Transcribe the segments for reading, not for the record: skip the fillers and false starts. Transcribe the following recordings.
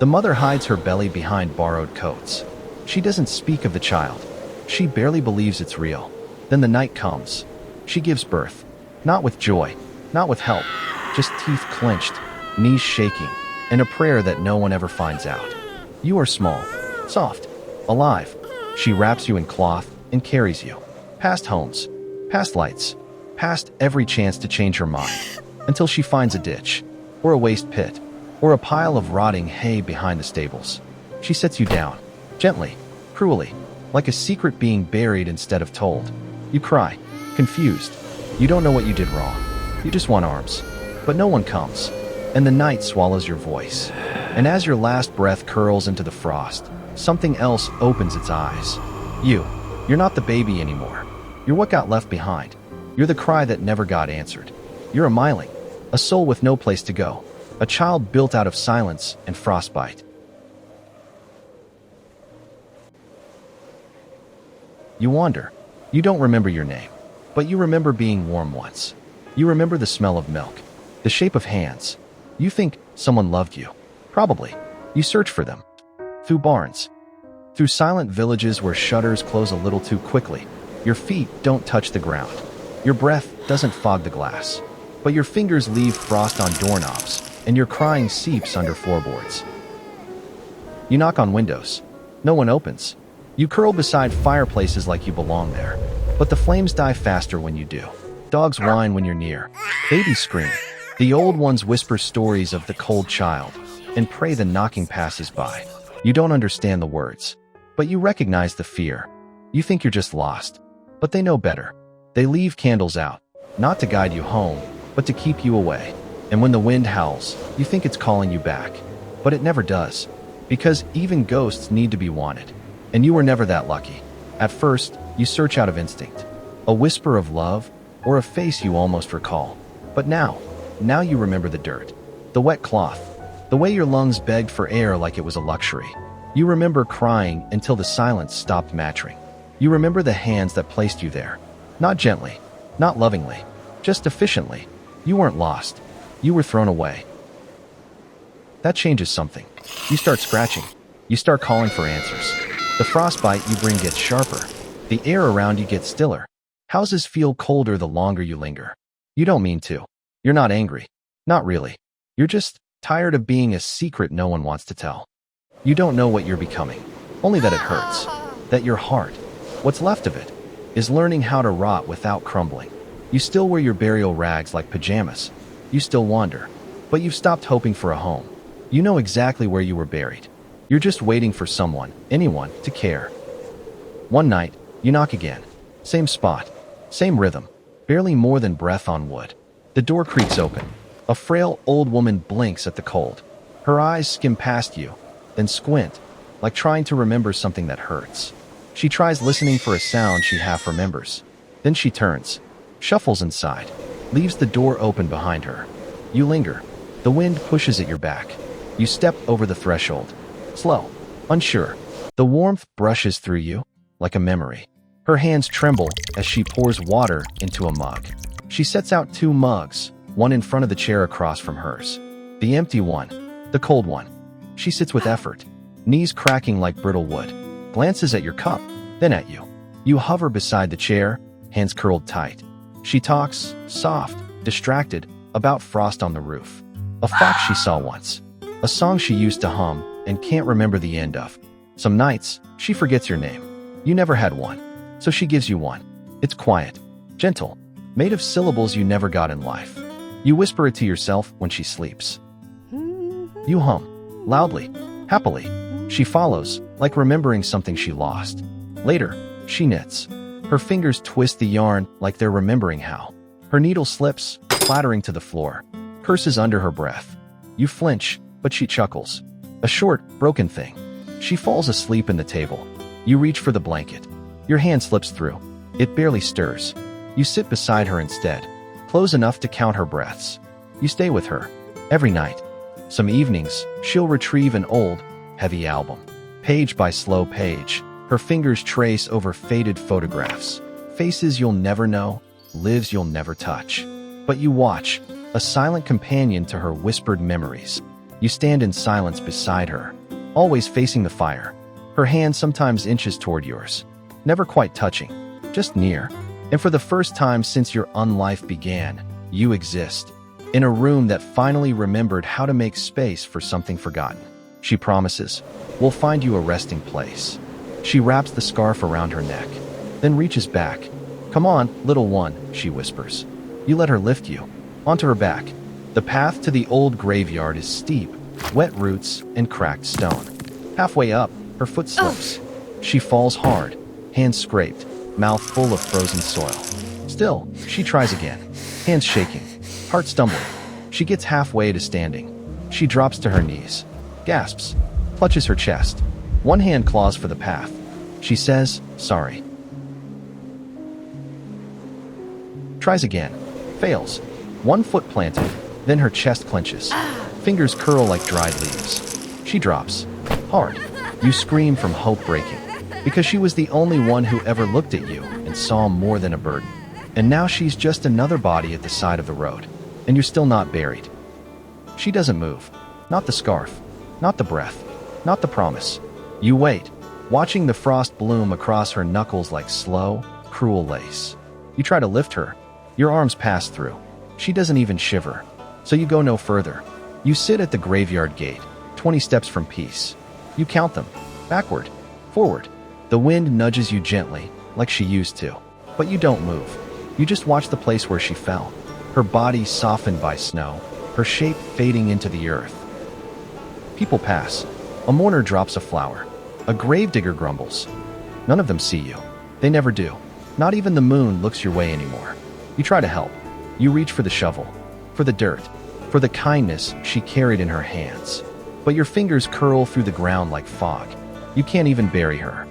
The mother hides her belly behind borrowed coats. She doesn't speak of the child. She barely believes it's real. Then the night comes. She gives birth. Not with joy, not with help, just teeth clenched, knees shaking, and a prayer that no one ever finds out. You are small, soft, alive. She wraps you in cloth and carries you. Past homes, past lights, past every chance to change her mind, until she finds a ditch, or a waste pit, or a pile of rotting hay behind the stables. She sets you down, gently, cruelly, like a secret being buried instead of told. You cry, confused. You don't know what you did wrong. You just want arms. But no one comes, and the night swallows your voice. And as your last breath curls into the frost, something else opens its eyes. You're not the baby anymore. You're what got left behind. You're the cry that never got answered. You're a Myling, a soul with no place to go, a child built out of silence and frostbite. You wander. You don't remember your name, but you remember being warm once. You remember the smell of milk, the shape of hands. You think someone loved you. Probably. You search for them. Through barns. Through silent villages where shutters close a little too quickly. Your feet don't touch the ground. Your breath doesn't fog the glass. But your fingers leave frost on doorknobs, and your crying seeps under floorboards. You knock on windows. No one opens. You curl beside fireplaces like you belong there. But the flames die faster when you do. Dogs whine when you're near. Babies scream. The old ones whisper stories of the cold child and pray the knocking passes by. You don't understand the words, but you recognize the fear. You think you're just lost, but they know better. They leave candles out, not to guide you home, but to keep you away. And when the wind howls, you think it's calling you back. But it never does, because even ghosts need to be wanted. And you were never that lucky. At first, you search out of instinct. A whisper of love, or a face you almost recall. But now you remember the dirt, the wet cloth, the way your lungs begged for air like it was a luxury. You remember crying until the silence stopped mattering. You remember the hands that placed you there. Not gently, not lovingly, just efficiently. You weren't lost. You were thrown away. That changes something. You start scratching. You start calling for answers. The frostbite you bring gets sharper. The air around you gets stiller. Houses feel colder the longer you linger. You don't mean to. You're not angry. Not really. You're just tired of being a secret no one wants to tell. You don't know what you're becoming, only that it hurts. That your heart, what's left of it, is learning how to rot without crumbling. You still wear your burial rags like pajamas. You still wander, but you've stopped hoping for a home. You know exactly where you were buried. You're just waiting for someone, anyone, to care. One night, you knock again. Same spot, same rhythm, barely more than breath on wood. The door creaks open. A frail old woman blinks at the cold. Her eyes skim past you, then squint, like trying to remember something that hurts. She tries listening for a sound she half remembers. Then she turns, shuffles inside, leaves the door open behind her. You linger. The wind pushes at your back. You step over the threshold. Slow, unsure. The warmth brushes through you, like a memory. Her hands tremble as she pours water into a mug. She sets out 2 mugs, one in front of the chair across from hers. The empty one, the cold one. She sits with effort, knees cracking like brittle wood, glances at your cup, then at you. You hover beside the chair, hands curled tight. She talks, soft, distracted, about frost on the roof. A fox she saw once. A song she used to hum and can't remember the end of. Some nights, she forgets your name. You never had one, so she gives you one. It's quiet, gentle, made of syllables you never got in life. You whisper it to yourself when she sleeps. You hum, loudly, happily. She follows, like remembering something she lost. Later, she knits. Her fingers twist the yarn like they're remembering how. Her needle slips, clattering to the floor, curses under her breath. You flinch, but she chuckles. A short, broken thing. She falls asleep in the table. You reach for the blanket. Your hand slips through. It barely stirs. You sit beside her instead, close enough to count her breaths. You stay with her, every night. Some evenings, she'll retrieve an old, heavy album. Page by slow page, her fingers trace over faded photographs. Faces you'll never know, lives you'll never touch. But you watch, a silent companion to her whispered memories. You stand in silence beside her, always facing the fire. Her hand sometimes inches toward yours, never quite touching, just near. And for the first time since your unlife began, you exist, in a room that finally remembered how to make space for something forgotten. She promises, "We'll find you a resting place." She wraps the scarf around her neck, then reaches back. "Come on, little one," she whispers. You let her lift you, onto her back. The path to the old graveyard is steep, wet roots and cracked stone. Halfway up, her foot slips. She falls hard, hands scraped, mouth full of frozen soil. Still, she tries again, hands shaking, heart stumbling. She gets halfway to standing. She drops to her knees, gasps, clutches her chest. One hand claws for the path. She says, "Sorry." Tries again, fails. One foot planted, then her chest clenches. Fingers curl like dried leaves. She drops, hard. You scream from hope breaking, because she was the only one who ever looked at you and saw more than a burden. And now she's just another body at the side of the road, and you're still not buried. She doesn't move. Not the scarf, not the breath, not the promise. You wait, watching the frost bloom across her knuckles like slow, cruel lace. You try to lift her. Your arms pass through. She doesn't even shiver. So you go no further. You sit at the graveyard gate, 20 steps from peace. You count them, backward, forward. The wind nudges you gently, like she used to. But you don't move. You just watch the place where she fell. Her body softened by snow, her shape fading into the earth. People pass. A mourner drops a flower. A gravedigger grumbles. None of them see you. They never do. Not even the moon looks your way anymore. You try to help. You reach for the shovel, for the dirt, for the kindness she carried in her hands. But your fingers curl through the ground like fog. You can't even bury her.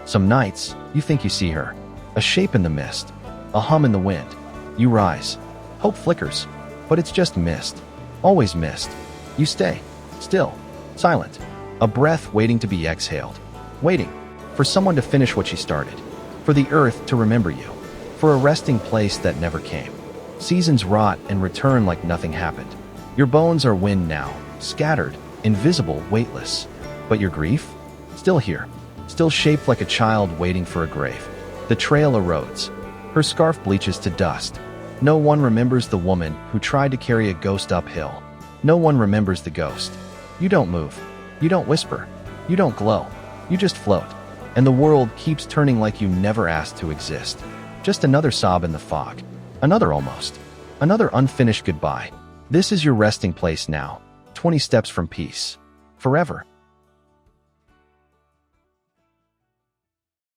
Some nights, you think you see her. A shape in the mist, a hum in the wind. You rise. Hope flickers, but it's just mist. Always mist. You stay, still, silent. A breath waiting to be exhaled. Waiting for someone to finish what she started. For the earth to remember you. For a resting place that never came. Seasons rot and return like nothing happened. Your bones are wind now, scattered, invisible, weightless. But your grief? Still here. Still shaped like a child waiting for a grave. The trail erodes. Her scarf bleaches to dust. No one remembers the woman who tried to carry a ghost uphill. No one remembers the ghost. You don't move. You don't whisper. You don't glow. You just float. And the world keeps turning like you never asked to exist. Just another sob in the fog. Another almost. Another unfinished goodbye. This is your resting place now. 20 steps from peace. Forever.